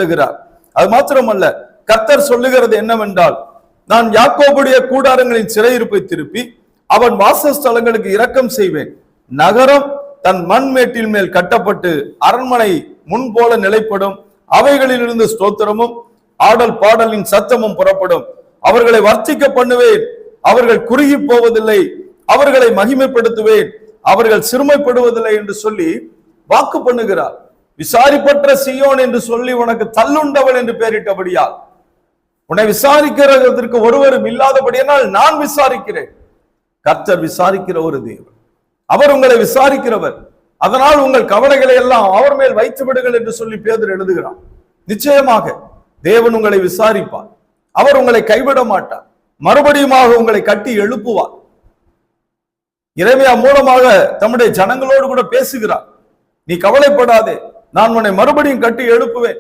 சொல்லுகிறார். அது மாத்திரமல்ல, கர்த்தர் சொல்லுகிறது என்னவென்றால், நான் யாக்கோபுடைய கூடாரங்களின் சிறையிருப்பை திருப்பி அவன் வாசஸ்தலங்களுக்கு இரக்கம் செய்வேன். நகரம் தன் மண்மேட்டில் மேல் கட்டப்பட்டு அரண்மனை முன்போல நிலைப்படும். அவைகளிலிருந்து ஸ்தோத்திரமும் ஆடல் பாடலின் சத்தமும் புறப்படும். அவர்களை வர்த்திக்க பண்ணுவேன், அவர்கள் குறுகி போவதில்லை. அவர்களை மகிமைப்படுத்துவேன், அவர்கள் சிறுமைப்படுவதில்லை என்று சொல்லி வாக்கு பண்ணுகிறார். விசாரிப்பற்ற சீயோன் என்று சொல்லி உனக்கு தள்ளுண்டவள் என்று பெயரிட்டபடியால், உன்னை விசாரிக்கிறதற்கு ஒருவரும் இல்லாதபடியால் நான் விசாரிக்கிறேன். கர்த்தர் விசாரிக்கிற ஒரு தேவன், அவர் உங்களை விசாரிக்கிறவர். அதனால் உங்கள் கவலைகளை எல்லாம் அவர் மேல் வைத்து விடுங்கள் என்று சொல்லி பேதுரு எழுதுகிறார். நிச்சயமாக தேவன் உங்களை விசாரிப்பார். அவர் உங்களை கைவிட மாட்டார். மறுபடியுமாக உங்களை கட்டி எழுப்புவார். எரேமியா மூலமாக தம்முடைய ஜனங்களோடு கூட பேசுகிறார். நீ கவலைப்படாதே, நான் உன்னை மறுபடியும் கட்டி எழுப்புவேன்.